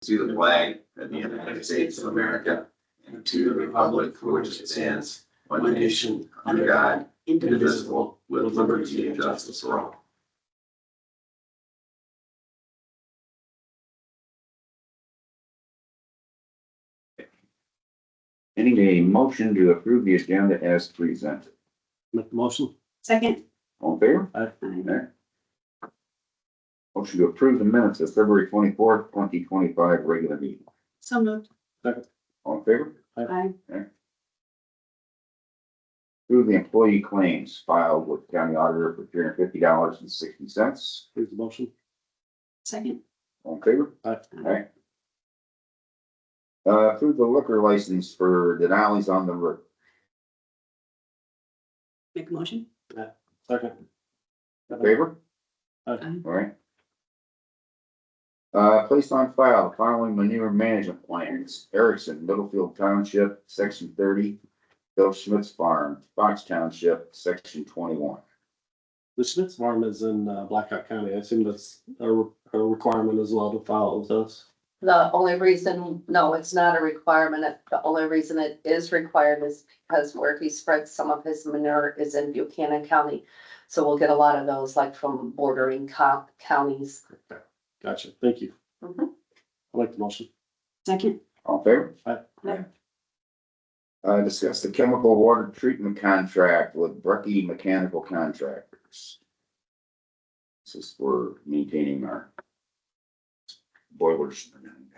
to the flag of the United States of America and to the republic for which it stands, one nation, under God, indivisible, with liberty and justice for all. Any a motion to approve the agenda as presented. Make the motion. Second. All in favor? Aye. Aye. Motion to approve the minutes of February 24th, 2025 regular meeting. So moved. Second. All in favor? Aye. Approve the employee claims filed with County Auditor for $350.60. Here's the motion. Second. All in favor? Aye. Aye. Approve the liquor license for Denali's on the River. Make a motion. Second. In favor? Aye. All right. Placed on file the following manure management plans: Erickson, Middlefield Township, Section 30, Bill Schmitz Farm, Fox Township, Section 21. The Schmitz farm is in Blackhawk County. I assume that's a requirement as well to file with us. The only reason, no, it's not a requirement. The only reason it is required is because where he spreads some of his manure is in Buchanan County. So we'll get a lot of those like from bordering counties. Gotcha. Thank you. Mhm. I like the motion. Second. All in favor? Aye. Discuss the chemical water treatment contract with Brecke Mechanical Contractors. This is for maintaining our boilers.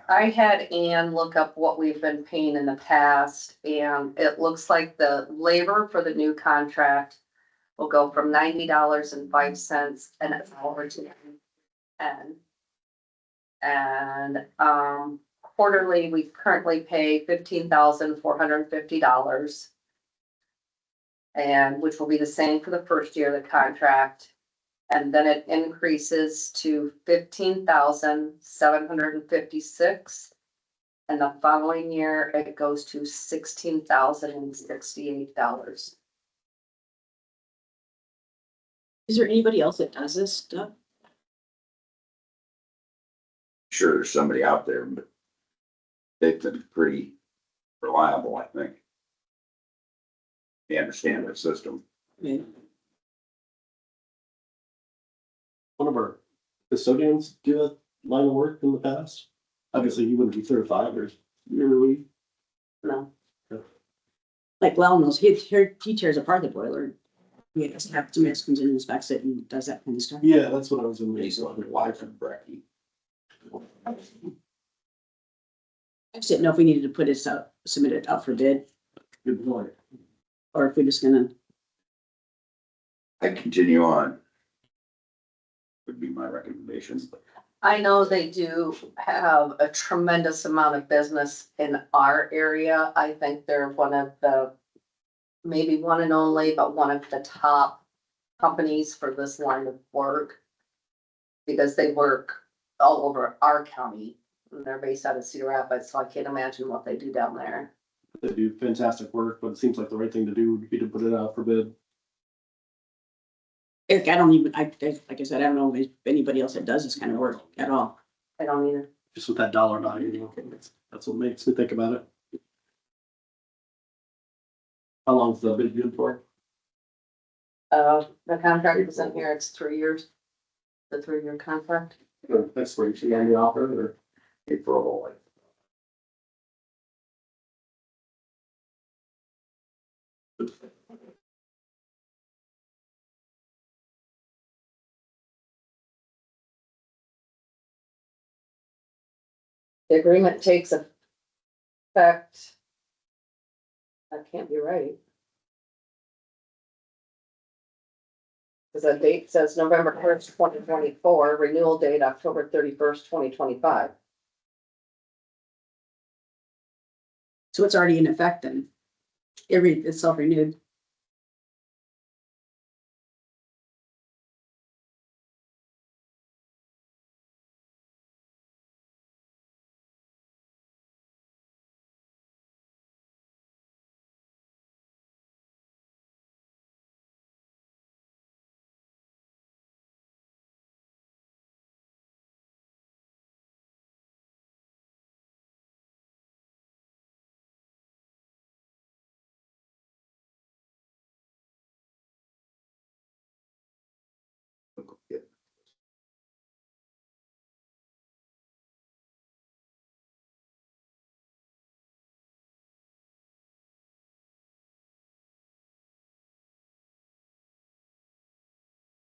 I had Ann look up what we've been paying in the past, and it looks like the labor for the new contract will go from $90.05 an hour to $10. And quarterly, we currently pay $15,450. And which will be the same for the first year of the contract. And then it increases to $15,756. And the following year, it goes to $16,068. Is there anybody else that does this stuff? Sure, there's somebody out there, but they've been pretty reliable, I think. They understand the system. Okay. One of our custodians do that line of work in the past. Obviously, you wouldn't be certified or. No. No, Like Well knows, he tears apart the boiler. He has to have somebody else comes in and inspects it and does that kind of stuff. Yeah, that's what I was in. He's on the wife and Brecke. I just didn't know if we needed to put it out, submit it out for bid, Good point. or if we're just gonna. I'd continue on. Would be my recommendation. I know they do have a tremendous amount of business in our area. I think they're one of the, maybe one and only, but one of the top companies for this line of work. Because they work all over our county. And they're based out of Cedar Rapids, so I can't imagine what they do down there. They do fantastic work, but it seems like the right thing to do would be to put it out for bid. Eric, I don't even, like I said, I don't know if anybody else that does this kind of work at all. I don't either. Just with that dollar value, you know, that's what makes me think about it. How long's the bid good for? The contract was in here, it's 3 years. The 3-year contract. That's where you see on the offer or? April, like, The agreement takes effect. That can't be right. Cause the date says November 1st, 2024, renewal date October 31st, 2025. So it's already in effect then. It's self-renewed.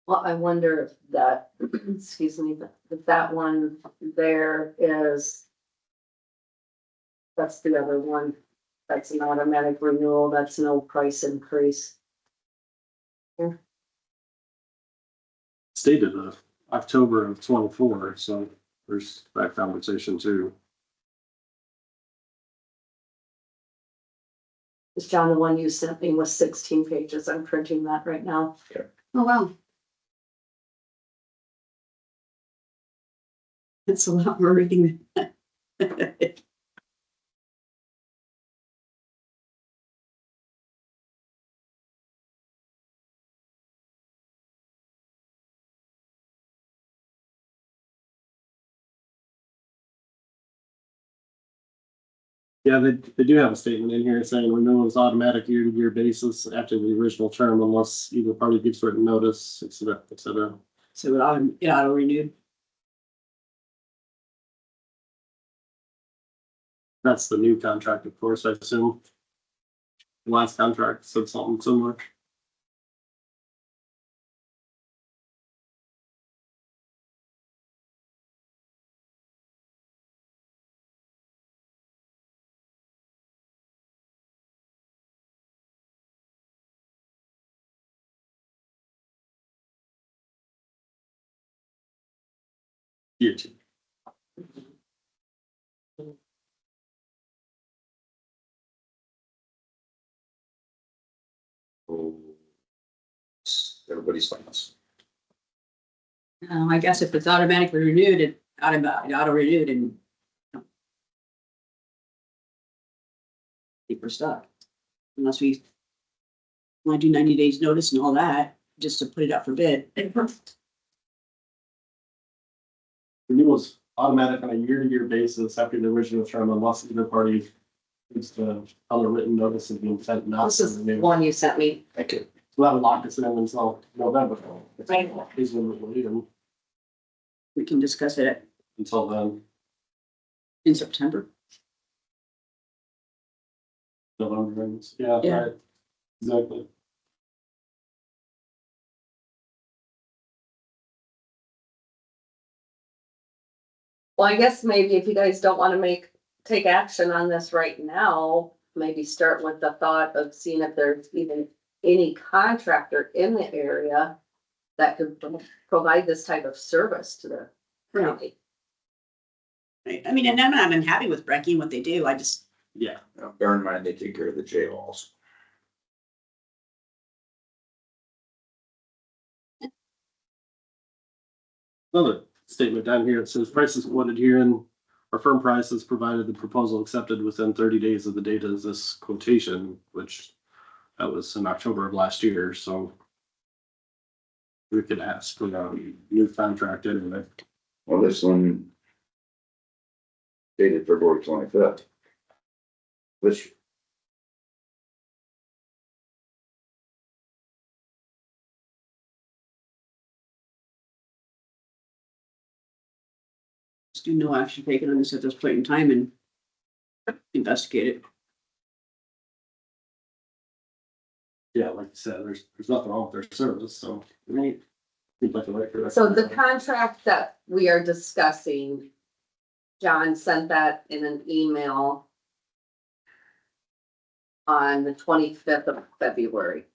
Well, I wonder if that, excuse me, if that one there is. That's the other one. That's an automatic renewal. That's no price increase. Stated October of 24, so there's that conversation too. John, the one you sent me was 16 pages. I'm printing that right now. Oh, wow. That's a lot more reading. Yeah, they do have a statement in here saying renewal is automatic year-to-year basis after the original term unless either party gives written notice, et cetera, et cetera. So it auto renewed. That's the new contract, of course, I assume. The last contract said something similar. Yeah. Everybody's thoughts. I guess if it's automatically renewed, it auto renewed and. I think we're stuck. Unless we want to do 90 days notice and all that, just to put it up for bid. Renewal is automatic on a year-to-year basis after the original term unless either party gives the other written notice of the intent not This to is the renew. one you sent me. Thank you. So that'll lock us in until November. Right. Is when we'll need them. We can discuss it Until then, in September. November ends. Yeah, Yeah. right. Exactly. Well, I guess maybe if you guys don't want to take action on this right now, maybe start with the thought of seeing if there's even any contractor in the area that could provide this type of service to the county. Right. I mean, and I'm happy with Brecke and what they do. I just, Yeah. Now, bear in mind, they take care of the jail halls. Another statement down here, it says prices quoted herein are firm prices provided the proposal accepted within 30 days of the date of this quotation, which that was in October of last year, so we could ask for a new contract anyway. Well, this one dated February 25th. Which, just do no action taken on this at this point in time and investigate it. Yeah, like you said, there's nothing wrong with their service, so. Right. Seems like the right direction. So the contract that we are discussing, John sent that in an email on the 25th of February.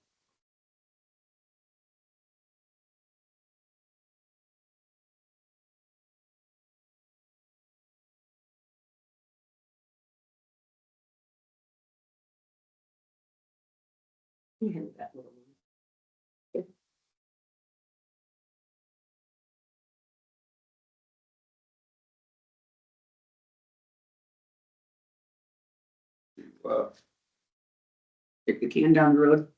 Kick the can down the road.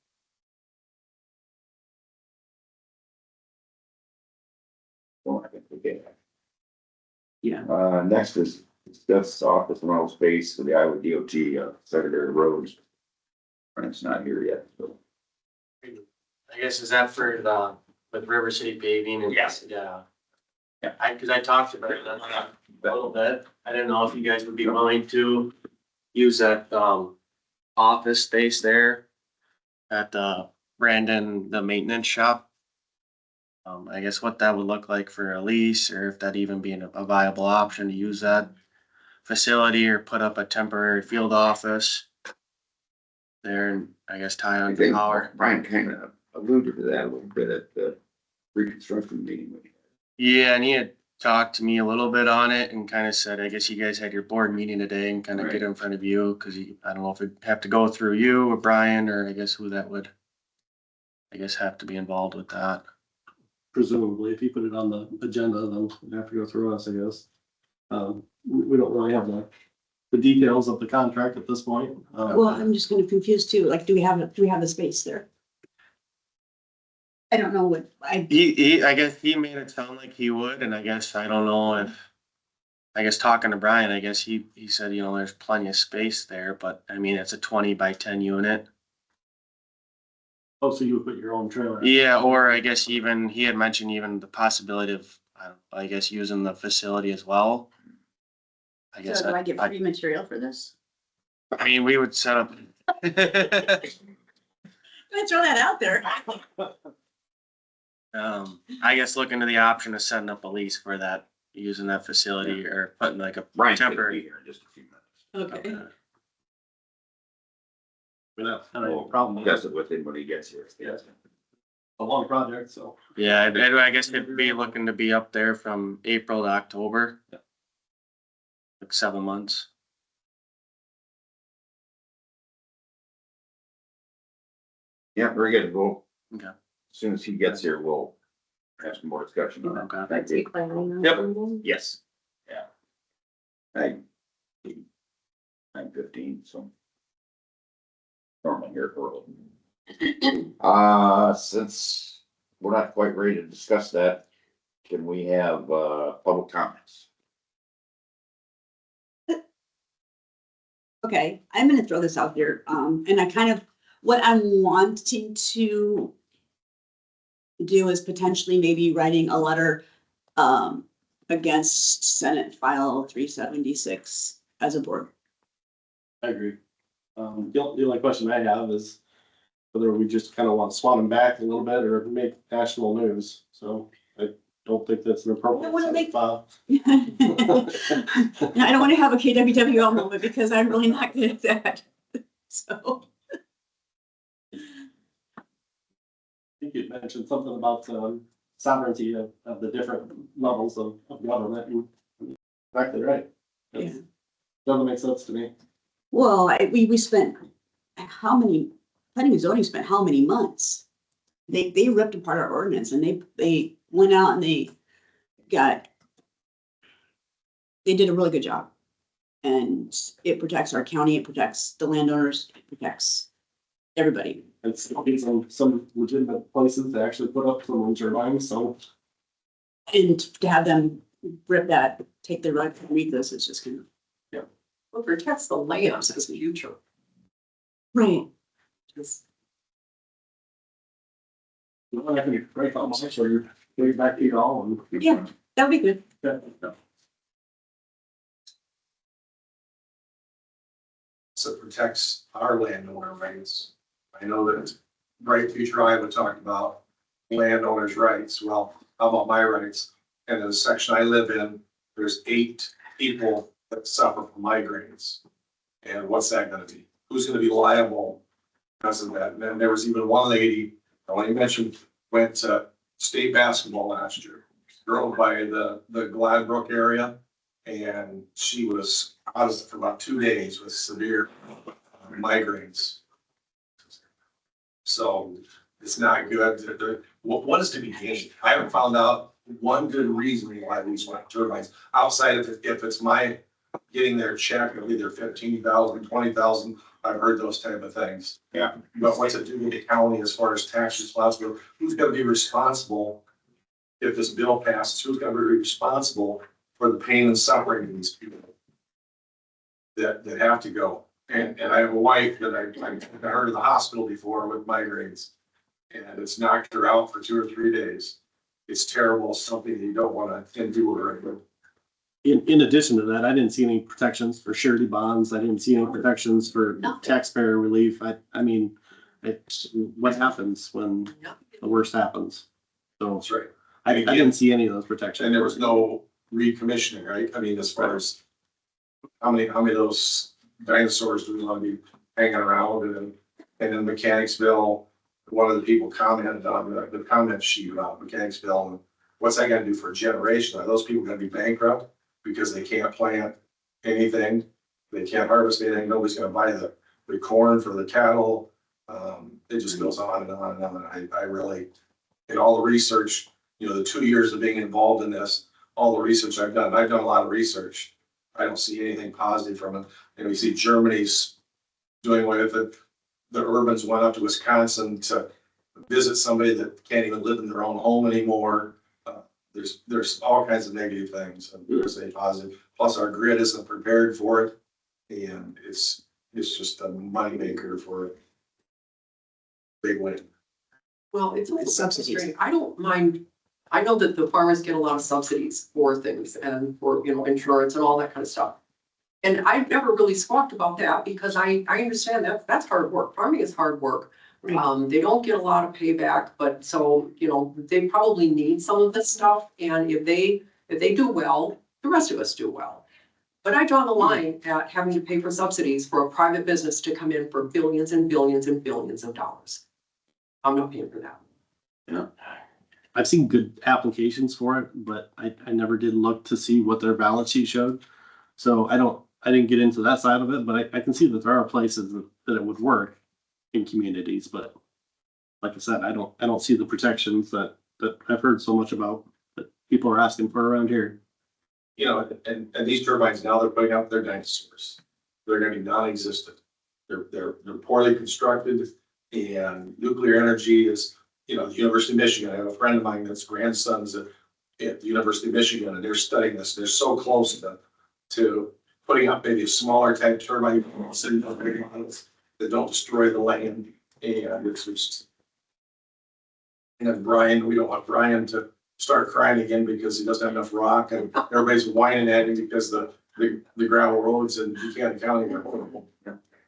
well, I think we did. Yeah. Next is discuss office rental space for the Iowa DOT, secondary roads. And it's not here yet, so. I guess is that for the, with River City paving and? Yes. Yeah. Yeah. Cause I talked about it a little bit. I didn't know if you guys would be willing to use that, office space there at, Brandon, the maintenance shop. I guess what that would look like for a lease, or if that even being a viable option to use that facility or put up a temporary field office there and I guess tie I on think power. Brian kind of alluded to that a little bit at the reconstruction meeting. we had. Yeah, and he had talked to me a little bit on it and kind of said, I guess you guys had your board meeting today and kind of get Right. in front of you, cause I don't know if it'd have to go through you or Brian, or I guess who that would, I guess have to be involved with that. Presumably, if you put it on the agenda, then it'd have to go through us, I guess. We don't really have the details of the contract at this point. Well, I'm just kind of confused too. Like, do we have the space there? I don't know what, I guess he made it sound like he would, and I guess, I don't know if, I guess talking to Brian, I guess he said, you know, there's plenty of space there, but I mean, it's a 20 by 10 unit. Oh, so you would put your own trailer? Yeah, or I guess even, he had mentioned even the possibility of, I guess using the facility as well. I guess, so do I get free material for this? I mean, we would set up. Let's throw that out there. I guess look into the option of setting up a lease for that, using that facility or putting like a Brian's gonna be temporary. here in just a few minutes. Okay. Okay. I don't have a problem with Discuss it. it with him when he gets here. Yeah. A long project, so. Yeah, I guess it'd be looking to be up there from April to October. Yeah. Like 7 months. Yeah, very good. We'll, Okay. as soon as he gets here, we'll have some more discussion on that. Okay. Thank you. Yep. Yes. Yeah. 9:15, so. Normally here for since we're not quite ready to discuss that, can we have, public comments? Okay, I'm gonna throw this out there, and I kind of, what I'm wanting to do is potentially maybe writing a letter, against Senate File 376 as a board. I agree. The only question I have is whether we just kind of want to swat them back a little bit or make national news. So I don't think that's an appropriate. What do they- file. I don't wanna have a KWWL moment because I'm really not good at that, so. I think you mentioned something about sovereignty of the different levels of government. And exactly right. That's- Yeah. Doesn't make sense to me. Well, we spent, planning and zoning spent how many months? They ripped apart our ordinance and they went out and they did a really good job. And it protects our county, it protects the landowners, it protects everybody. It's some legitimate places to actually put up some wind turbines, so. And to have them rip that, take the rug from underneath us, it's just kind of. Well, protects the land as future. Right. I can break on my shoulder, get it back to you all and. Yeah, that would be good. Yeah. So it protects our landowner rights. I know that Bright Future Iowa talked about landowners' rights. Well, how about my rights? And in the section I live in, there's 8 people that suffer from migraines. And what's that gonna be? Who's gonna be liable because of that? And then there was even one lady, I only mentioned, went to state basketball last year. Girl by the Gladbrook area. And she was out of it for about 2 days with severe migraines. So it's not good. What is to be gained? I haven't found out one good reason why these wind turbines, outside of if it's my getting their check, it'll be their 15,000, 20,000. I've heard those type of things. Yeah. But what's it do to the county as far as tax responsibility? Who's gonna be responsible if this bill passes? Who's gonna be responsible for the pain and suffering of these people that have to go? And I have a wife that I took her to the hospital before with migraines, and it's knocked her out for 2 or 3 days. It's terrible, something you don't want to endure. In addition to that, I didn't see any protections for surety bonds. I didn't see any protections for Nothing. taxpayer relief. I mean, what happens when the worst happens? So That's right. I didn't see any of those protections. And there was no recommissioning, right? I mean, as far as how many of those dinosaurs do we want to be hanging around? And in Mechanicsville, one of the people commented on the comment sheet about Mechanicsville, and what's that gonna do for a generation? Are those people gonna be bankrupt because they can't plant anything? They can't harvest anything, nobody's gonna buy the corn for the cattle. It just goes on and on and on. I really, in all the research, you know, the 2 years of being involved in this, all the research I've done a lot of research. I don't see anything positive from it. And we see Germany's doing away with it. The urbans went up to Wisconsin to visit somebody that can't even live in their own home anymore. There's all kinds of negative things, and there's a positive. Plus, our grid isn't prepared for it, and it's just a moneymaker for a big win. Well, it's It's subsidies. frustrating. I don't mind, I know that the farmers get a lot of subsidies for things and for, insurance and all that kind of stuff. And I've never really squawked about that because I understand that that's hard work. Farming is hard work. Right. They don't get a lot of payback, but so, they probably need some of this stuff. And if they do well, the rest of us do well. But I draw the line at having to pay for subsidies for a private business to come in for billions and billions and billions of dollars. I'm not paying for that. I've seen good applications for it, but I never did look to see what their balance sheet showed. So I didn't get into that side of it, but I can see that there are places that it would work in communities, but like I said, I don't see the protections that I've heard so much about that people are asking for around here. You know, and these turbines now they're putting out their dinosaurs. They're gonna be non-existent. They're poorly constructed, and nuclear energy is, the University of Michigan. I have a friend of mine that's grandson's at the University of Michigan, and they're studying this. They're so close to putting up maybe a smaller type turbine that don't destroy the land. And it's just, and Brian, we don't want Brian to start crying again because he doesn't have enough rock, and everybody's whining at him because the gravel roads in Buchanan County are horrible.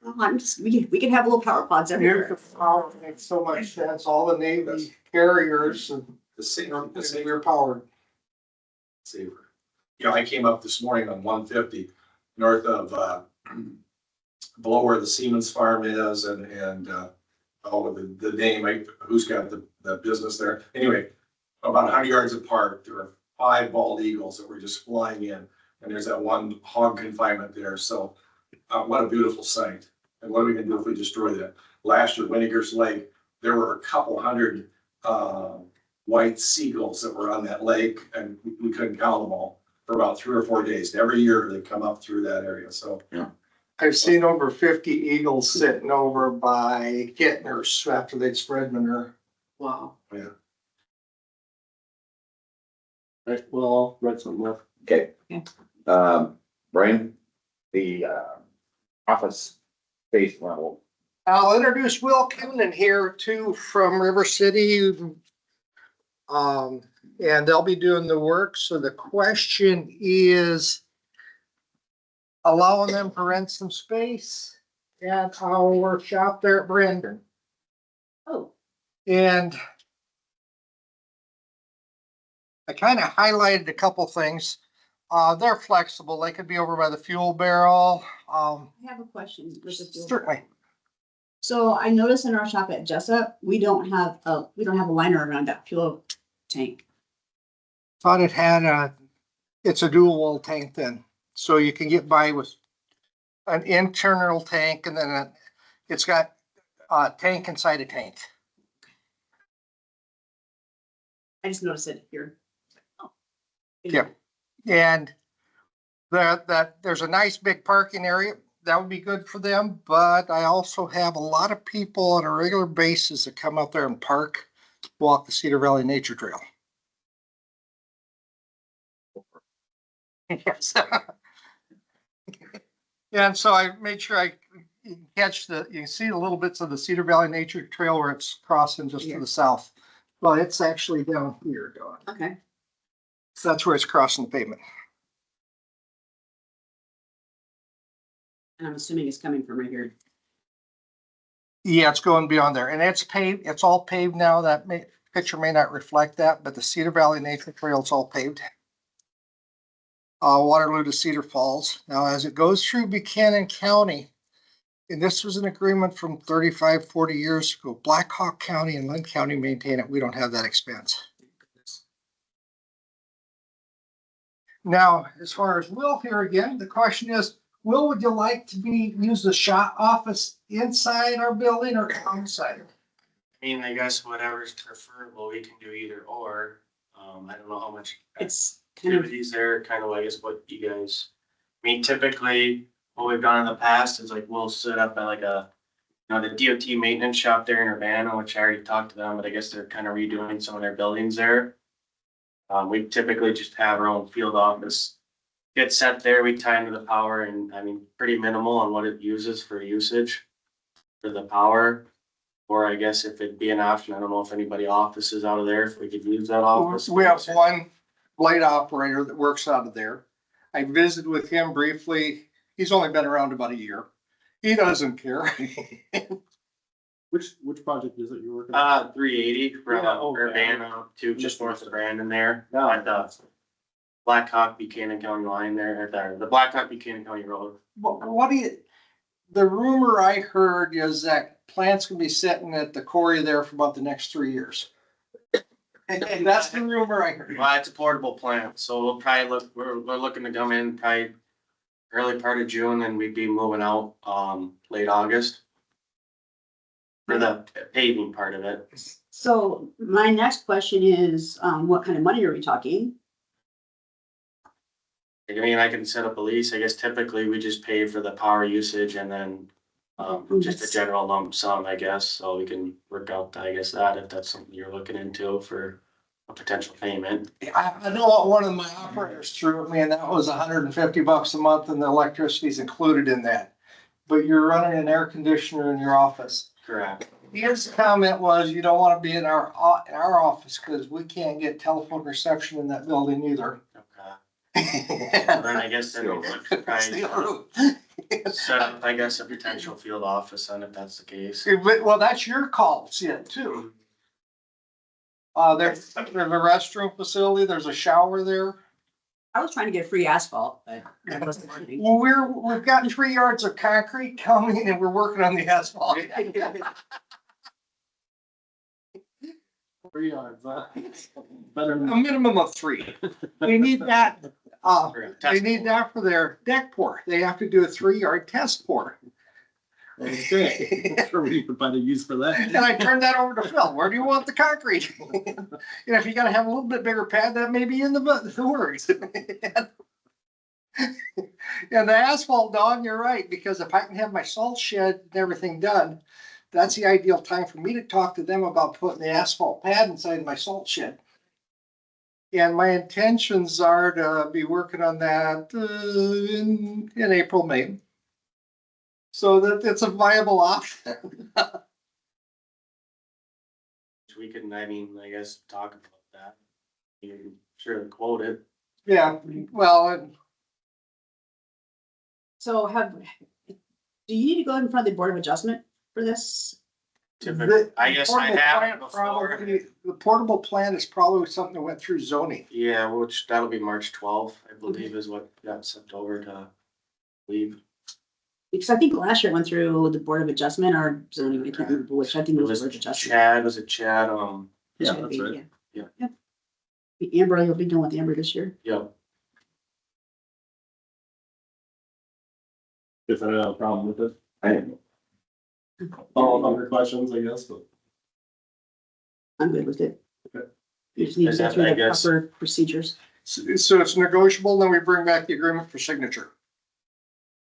Well, we can have little power pods everywhere. Nuclear power makes so much sense, all the Navy carriers and The same, nuclear powered. saver. I came up this morning on 150 north of below where the Siemens farm is, and the name, who's got the business there. Anyway, about 100 yards apart, there are 5 bald eagles that were just flying in, and there's that one hog confinement there. So what a beautiful sight. And what are we gonna do if we destroy that? Last year, Winnegar's Lake, there were a couple hundred white seagulls that were on that lake, and we couldn't count them all for about 3 or 4 days. Every year they come up through that area. So I've seen over 50 eagles sitting over by Kittner's after they'd spread manure. Wow. Right, well, I'll write something up. Okay. Okay. Brian, the office space level. I'll introduce Will Kivnan here too from River City. And they'll be doing the work. So the question is allowing them to rent some space at our workshop there at Brandon. Oh, And I kind of highlighted a couple things. They're flexible. They could be over by the fuel barrel. I have a question. With the fuel. Certainly. So I noticed in our shop at Jessup, we don't have a liner around that fuel tank. Thought it had it's a dual wall tank then. So you can get by with an internal tank and then it's got a tank inside a tank. I just noticed it here. Oh. Yeah. And there's a nice big parking area. That would be good for them, but I also have a lot of people on a regular basis that come out there and park, walk the Cedar Valley Nature Trail. Yes. And so I made sure you can see the little bits of the Cedar Valley Nature Trail where it's crossing just to the south. Well, it's actually down here, Dawn. Okay. So that's where it's crossing the pavement. And I'm assuming it's coming from right here. Yeah, it's going beyond there and it's paved. It's all paved now. That picture may not reflect that, but the Cedar Valley Nature Trail is all paved. Waterloo to Cedar Falls. Now, as it goes through Buchanan County, and this was an agreement from 35, 40 years ago, Black Hawk County and Lynn County maintain it. We don't have that expense. Now, as far as Will here again, the question is, Will, would you like to use the shop office inside our building or outside? I mean, I guess whatever's preferable, we can do either or. I don't know how much It's kind of, activities there, kind of, I guess, what you guys, I mean, typically, what we've done in the past is like, we'll set up at like a, you know, the DOT maintenance shop there in Urbana, which I already talked to them, but I guess they're kind of redoing some of their buildings there. We typically just have our own field office. Get set there, we tie into the power, and I mean, pretty minimal on what it uses for usage for the power. Or I guess if it'd be an option, I don't know if anybody offices out of there, if we could use that office. We have one blade operator that works out of there. I visited with him briefly. He's only been around about a year. He doesn't care. Which project is it you're working on? 380 from Yeah, okay. Urbana to just north of Brandon there. Yeah. At the Blackhawk Buchanan County line there, at the Blackhawk Buchanan County Road. What do you, the rumor I heard is that plants can be sitting at the quarry there for about the next 3 years. And that's the rumor I heard. Well, it's a portable plant, so we'll probably we're looking to come in probably early part of June, and we'd be moving out, late August. For the paving part of it. so my next question is, what kind of money are we talking? I mean, I can set up a lease. I guess typically we just pay for the power usage and then, just a general lump sum, I guess, so we can work out, I guess, that if that's something you're looking into for a potential payment. I know what one of my operators threw at me, and that was $150 a month, and the electricity's included in that. But you're running an air conditioner in your office. Correct. His comment was, you don't want to be in our office because we can't get telephone reception in that building either. Okay. Then I guess then we would probably set up, I guess, a potential field office then if that's the case. Well, that's your call, see it too. There's a restroom facility, there's a shower there. I was trying to get free asphalt, but that wasn't working. Well, we've got 3 yards of concrete coming and we're working on the asphalt. 3 yards, huh? Better A than. minimum of 3. We need that, they need that for their deck pour. They have to do a 3-yard test pour. Okay. I'm sure we could find a use for that. And I turned that over to Phil. Where do you want the concrete? You know, if you gotta have a little bit bigger pad, that may be in the works. And the asphalt, Don, you're right, because if I can have my salt shed and everything done, that's the ideal time for me to talk to them about putting the asphalt pad inside my salt shed. And my intentions are to be working on that in April, May. So that it's a viable option. We can, I mean, I guess, talk about that. You can sure quote it. Yeah, well, So do you need to go in front of the Board of Adjustment for this? Typically, I guess I portable have plant before. probably- The portable plant is probably something that went through zoning. Yeah, which that'll be March 12th, I believe, is what got sent over to leave. Because I think last year it went through the Board of Adjustment or zoning, I can't remember which, I think it It was was Board of Adjustment. Chad, was it Chad? Yeah, Should that's be, right. Yeah. Yep. Amber, you'll be done with Amber this year. Yep. If I don't have a problem with it. I didn't All other questions, I guess, but. I'm good with it. Okay. You just need to Is go that, through I the guess- proper procedures. So it's negotiable, then we bring back the agreement for signature.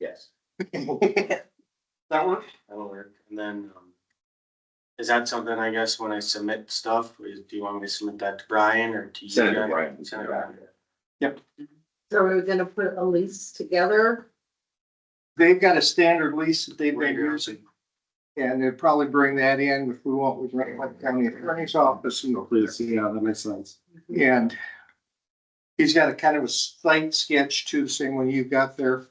Yes. That work? That'll work. And then, is that something, I guess, when I submit stuff, do you want me to submit that to Brian or to you? Send it to guys? Brian. Send it to Brian. So are we gonna put a lease together? They've got a standard lease that they've been Right. using. And they'd probably bring that in if we want with Rutland County Attorney's Office and Please, yeah, that makes sense. And he's got a kind of a site sketch too, the same one you've got there.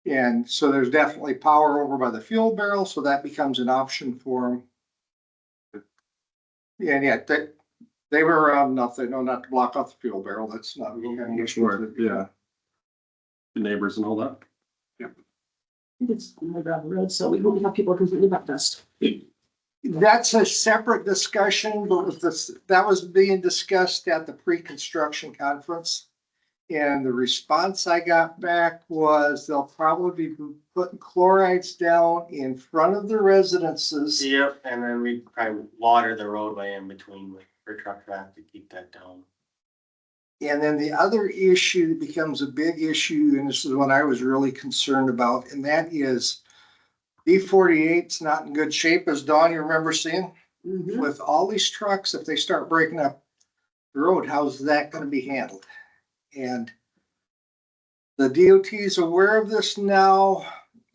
And so there's definitely power over by the fuel barrel, so that becomes an option for him. yeah, they were around enough, they know not to block off the fuel barrel, that's not any issue. with it. Yeah. The neighbors and all that. It's a gravel road, so we won't have people complaining about dust. That's a separate discussion, but with this, that was being discussed at the pre-construction conference. And the response I got back was they'll probably be putting chlorides down in front of the residences. Yep, and then we probably water the roadway in between like for truck traffic to keep that down. And then the other issue that becomes a big issue, and this is what I was really concerned about, and that is B-48's not in good shape, as Dawn, you remember seeing? Mhm. With all these trucks, if they start breaking up the road, how's that gonna be handled? And the DOT is aware of this now.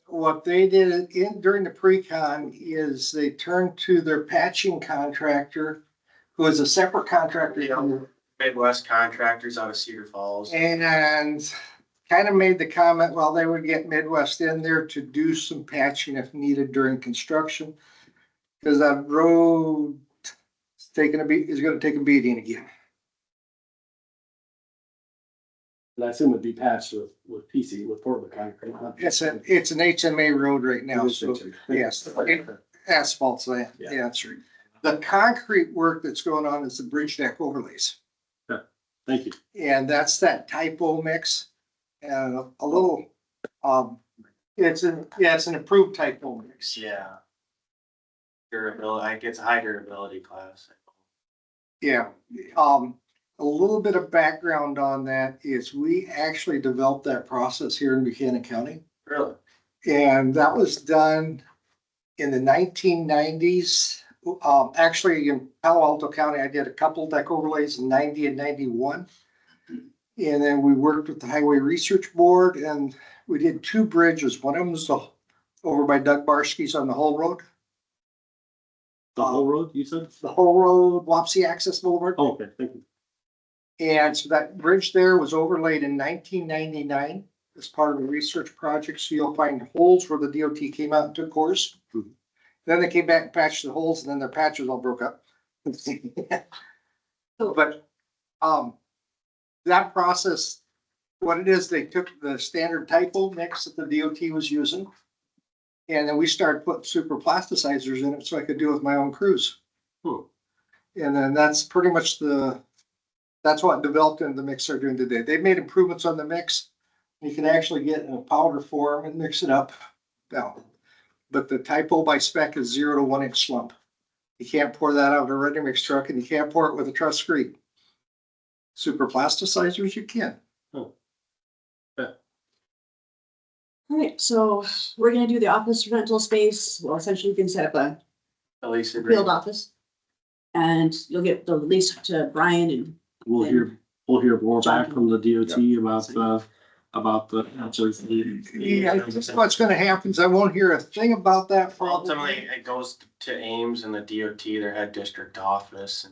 What they did during the pre-con is they turned to their patching contractor, who is a separate contractor. Yeah. Midwest Contractors out of Cedar Falls. And kind of made the comment, well, they would get Midwest in there to do some patching if needed during construction. Cause that road is gonna take a beating again. And I assume it'd be patched with PC, with Portland concrete. It's an HMA road right now, so yes, asphalt's the answer. The concrete work that's going on is the bridge deck overlays. Thank you. And that's that typo mix and a little, it's an improved typo mix. Yeah. Durability, I guess high durability class. Yeah, a little bit of background on that is we actually developed that process here in Buchanan County. Really? And that was done in the 1990s. Actually in Palo Alto County, I did a couple deck overlays in 90 and 91. And then we worked with the Highway Research Board and we did two bridges. One of them was over by Doug Barsky's on the whole road. The whole road, you said? The whole road, Wapsie Access Boulevard. Oh, okay, thank you. And so that bridge there was overlaid in 1999 as part of a research project. So you'll find holes where the DOT came out and took course. Mhm. Then they came back and patched the holes and then their patches all broke up. But, that process, what it is, they took the standard typo mix that the DOT was using. And then we started putting super plasticizers in it so I could do it with my own crews. Hmm. And then that's pretty much that's what developed into the mix they're doing today. They've made improvements on the mix. You can actually get in a powder form and mix it up now. But the typo by spec is 0 to 1 inch slump. You can't pour that out of a ready mix truck and you can't pour it with a truss screed. Super plasticizers, you can. All right, so we're gonna do the office rental space. Well, essentially you can set up a At least field agree. office. And you'll get the lease to Brian and We'll hear more back from the DOT about the answers. Yeah, I think what's gonna happen is I won't hear a thing about that for Ultimately, it goes to Ames and the DOT, their head district office,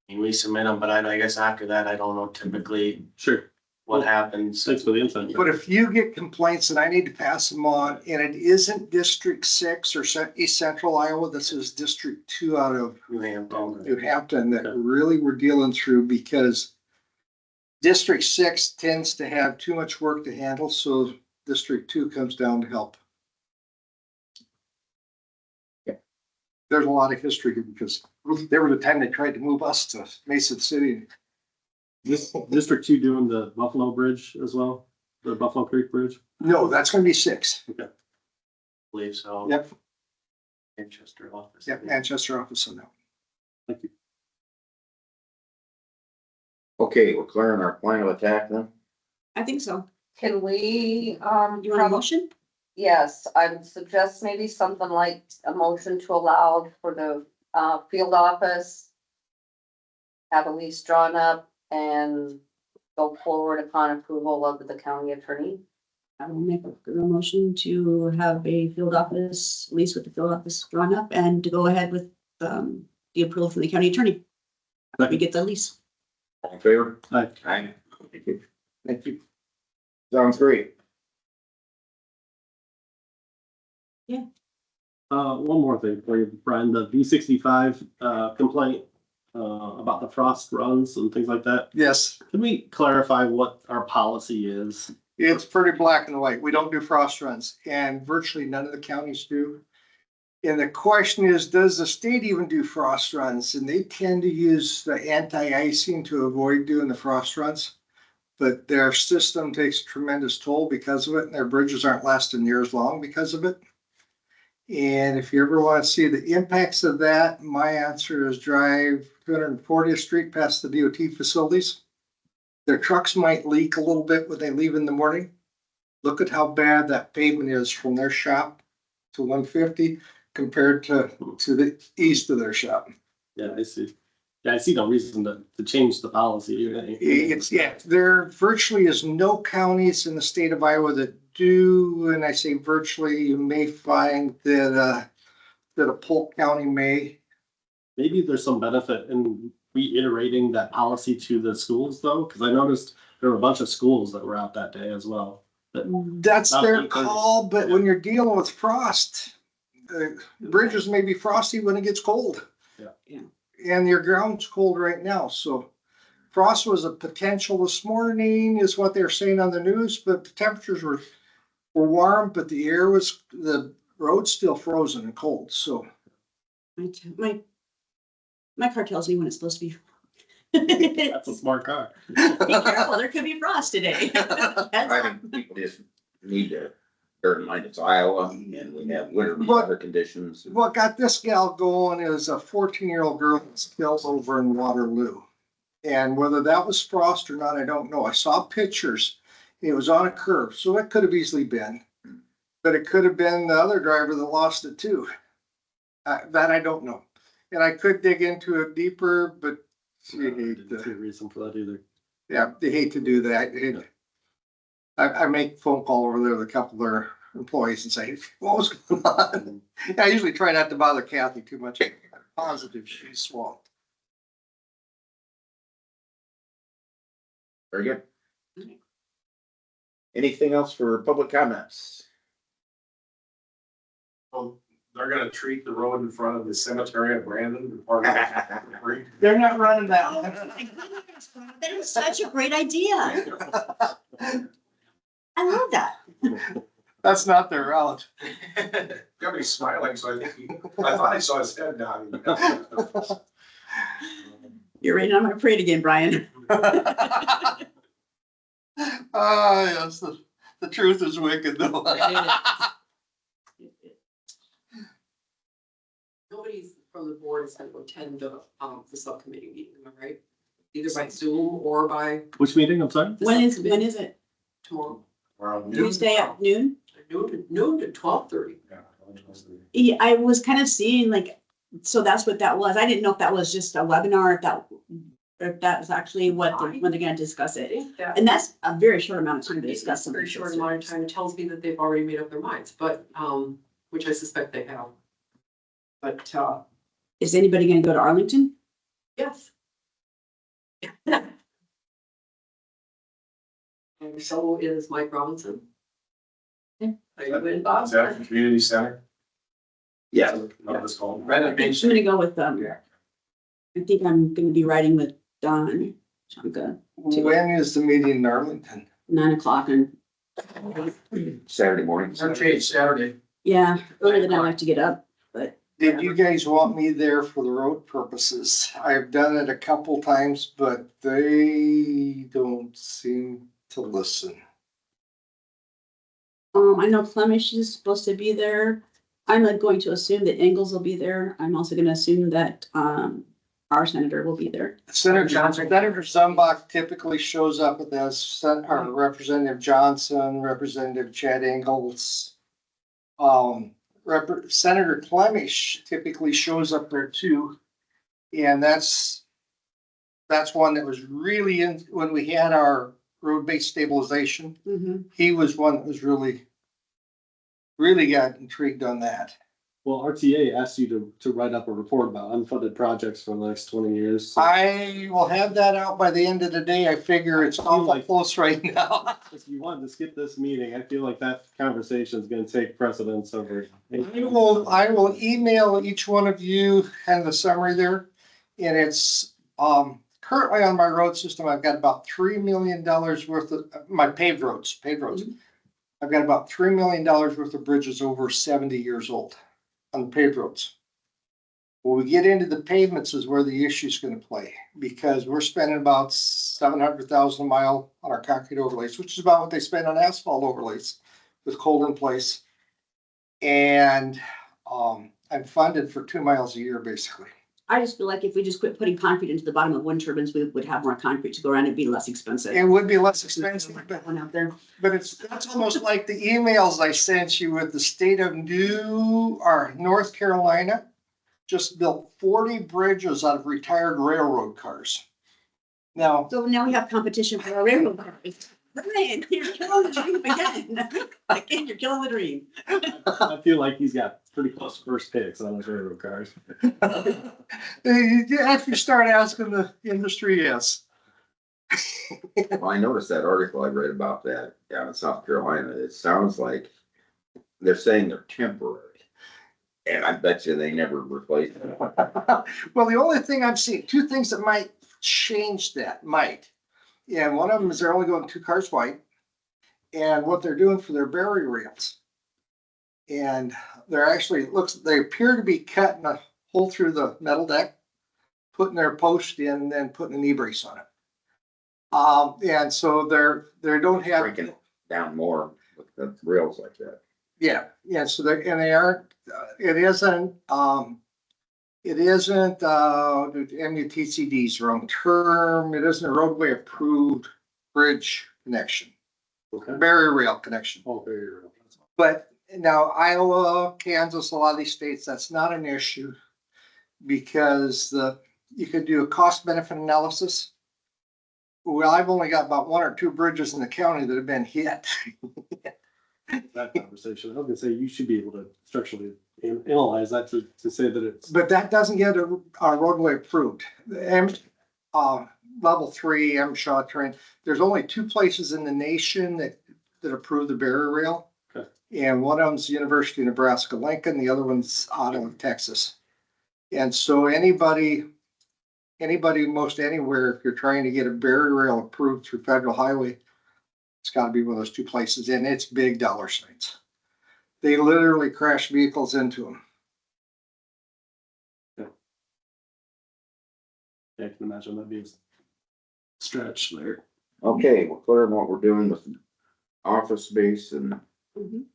and we submit them, but I guess after that, I don't know typically Sure, what happens. thanks for the insight. But if you get complaints and I need to pass them on, and it isn't District 6 or East Central Iowa, this is District 2 out of New Hampton. New Hampton that really we're dealing through because District 6 tends to have too much work to handle, so District 2 comes down to help. There's a lot of history here because there was a time they tried to move us to Mason City. This District 2 doing the Buffalo Bridge as well, the Buffalo Creek Bridge? No, that's gonna be 6. Believe so. Yep, Manchester office. yep, Manchester office on that. Thank you. Okay, we're clearing our plan of attack then? I think so. Can we, You want a motion? yes, I would suggest maybe something like a motion to allow for the, field office. Have a lease drawn up and go forward upon approval of the county attorney. I will make a motion to have a field office, lease with the field office drawn up and to go ahead with, the approval from the county attorney. We get the lease. All in favor? Aye. Aye. Thank you. Thank you. Sounds great. One more thing for you, Brian, the V65 complaint about the frost runs and things like that. Yes, Can we clarify what our policy is? it's pretty black and white. We don't do frost runs and virtually none of the counties do. And the question is, does the state even do frost runs? And they tend to use the anti-icing to avoid doing the frost runs. But their system takes a tremendous toll because of it, and their bridges aren't lasting near as long because of it. And if you ever want to see the impacts of that, my answer is drive 240th Street past the DOT facilities. Their trucks might leak a little bit when they leave in the morning. Look at how bad that pavement is from their shop to 150 compared to the east of their shop. Yeah, I see. Yeah, I see no reason to change the policy. It's, yeah, there virtually is no counties in the state of Iowa that do, and I say virtually, you may find that a Polk County may. Maybe there's some benefit in reiterating that policy to the schools though, because I noticed there were a bunch of schools that were out that day as well. That's Not their because- call, but when you're dealing with frost, bridges may be frosty when it gets cold. Yeah. Yeah. And your ground's cold right now, so frost was a potential this morning is what they're saying on the news, but the temperatures were warm, but the road's still frozen and cold, so. My car tells me when it's supposed to be. That's a smart car. Be careful, there could be frost today. I think people just need to bear in mind it's Iowa and we have winter weather conditions. What got this gal going is a 14-year-old girl that spills over in Waterloo. And whether that was frost or not, I don't know. I saw pictures. It was on a curve, so it could have easily been. But it could have been the other driver that lost it too. That I don't know. And I could dig into it deeper, but you hate Didn't see a to, reason for that either. yeah, they hate to do that. I make phone call over there with a couple of their employees and say, what was going on? I usually try not to bother Kathy too much. I'm positive she's swamped. Very good. Anything else for public comments? Well, they're gonna treat the road in front of the cemetery at Brandon. Part of the- They're not running Oh, that. my goodness, that is such a great idea. I love that. That's not their route. Everybody's smiling, so I thought I saw his head down. You're raining on my parade again, Brian. Yes, the truth is wicked though. Nobody's from the board is going to attend the subcommittee meeting, am I right? Either by Zoom or by Which meeting? I'm sorry? the When is subcommittee it? tomorrow, Tuesday at noon? noon to 12:30. Yeah, I was kind of seeing like, so that's what that was. I didn't know if that was just a webinar, if that was actually when they're gonna discuss I it. think that. And that's a very short amount of time to discuss It's a something. very short amount of time. It tells me that they've already made up their minds, but, which I suspect they have. But, Is anybody gonna go to Arlington? yes. And so is Mike Robinson. Okay. Are you in, Bob? Is that the community center? Yeah. What it's called. I'm gonna go with, I think I'm gonna be riding with Don Chunka, When is the meeting in Arlington? 9 o'clock and, Saturday morning. Saturday. yeah, earlier than I like to get up, but Did you guys want me there for the road purposes? I've done it a couple times, but they don't seem to listen. I know Clemish is supposed to be there. I'm like going to assume that Engels will be there. I'm also gonna assume that, our senator will be there. Senator Zumbach typically shows up with us, or Representative Johnson, Representative Chad Ingles. Senator Clemish typically shows up there too. And that's one that was really in, when we had our road-based stabilization, he was one that was really got intrigued on that. Well, RTA asked you to write up a report about unfunded projects for the next 20 years. So I will have that out by the end of the day. I figure it's awful close right now. if you wanted to skip this meeting, I feel like that conversation is gonna take precedence over. I will email each one of you and the summary there. And it's, currently on my road system, I've got about $3 million worth of, my paved roads. I've got about $3 million worth of bridges over 70 years old on the paved roads. When we get into the pavements is where the issue is gonna play, because we're spending about 700,000 a mile on our concrete overlays, which is about what they spend on asphalt overlays with cold in place. And, I'm funded for 2 miles a year, basically. I just feel like if we just quit putting concrete into the bottom of wind turbines, we would have more concrete to go around and be less expensive. It would be less expensive, but One out there. that's almost like the emails I sent you with the state of North Carolina just built 40 bridges out of retired railroad cars. Now, So now we have competition for our railroad cars. Ryan, you're killing the dream again. Again, you're killing the dream. I feel like he's got pretty close first picks on those railroad cars. after you start asking the industry, yes. Well, I noticed that article I read about that down in South Carolina. It sounds like they're saying they're temporary. And I bet you they never replace them. Well, the only thing I'm seeing, two things that might change that, and one of them is they're only going 2 cars wide, and what they're doing for their barrier rails. And they're actually, they appear to be cutting a hole through the metal deck, putting their post in, and then putting an e-brace on it. And so they don't have. Breaking it down more with the rails like that. Yeah, so they aren't, it isn't, MUTCD's wrong term, it isn't a roadway approved bridge connection, Okay. barrier rail connection. Oh, very real. But now Iowa, Kansas, a lot of these states, that's not an issue because you could do a cost benefit analysis. Well, I've only got about 1 or 2 bridges in the county that have been hit. That conversation, I was gonna say, you should be able to structurally analyze that to say that it's. But that doesn't get a roadway approved. The level 3 MSHA terrain, there's only 2 places in the nation that approve the barrier rail. Okay. And one of them's the University of Nebraska Lincoln, the other one's out of Texas. And so anybody most anywhere, if you're trying to get a barrier rail approved through federal highway, it's gotta be one of those 2 places, and it's big dollar signs. They literally crash vehicles into them. I can imagine that'd be a stretch there. Okay, we're clear on what we're doing with office space and Mhm.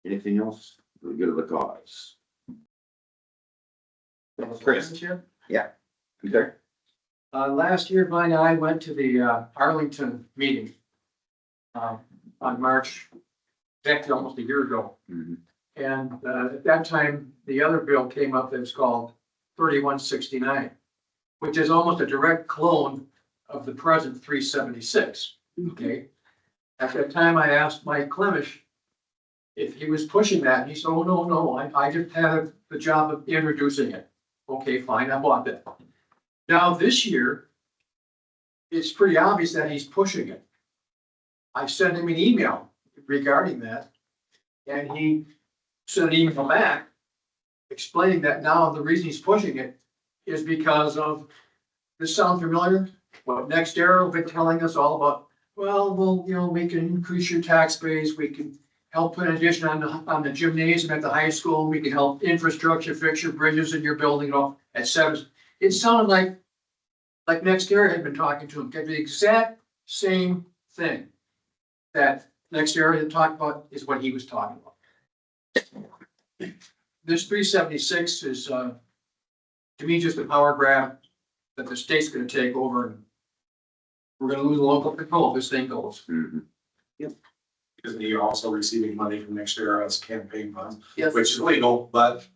anything else for the good of the cause. Chris. Yeah. Okay. Last year, Vine and I went to the Arlington meeting on March, actually almost a year ago. Mhm. And at that time, the other bill came up that's called 3169, which is almost a direct clone of the present 376. Okay. At that time, I asked Mike Clemish if he was pushing that. And he said, oh, no, I just had the job of introducing it. Okay, fine, I bought that. Now, this year, it's pretty obvious that he's pushing it. I sent him an email regarding that, and he sent an email back explaining that now the reason he's pushing it is because of, this sound familiar? What NextEra have been telling us all about, well, we can increase your tax base, we can help put an addition on the gymnasium at the high school, we can help infrastructure fix your bridges in your building, at 7. It sounded like NextEra had been talking to him, the exact same thing that NextEra had talked about is what he was talking about. This 376 is, to me, just a power grab that the state's gonna take over and we're gonna lose local control if this thing goes. Mhm. Because you're also receiving money from NextEra as campaign funds, Yes. which is legal, but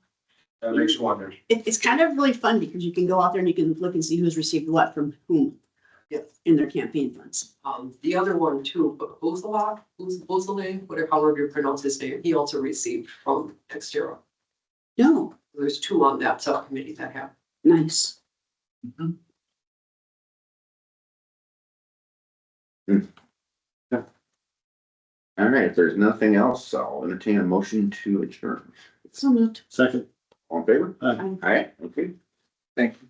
that makes you wonder. It's kind of really fun because you can go out there and you can look and see who's received what from whom. Yes. In their campaign funds. The other one too, Buzala, whatever, however you pronounce his name, he also received from NextEra. No, There's 2 on that subcommittee that have. nice. All right, if there's nothing else, I'll entertain a motion to adjourn. So moved. Second. All in favor? Aye. Aye, okay. Thank you.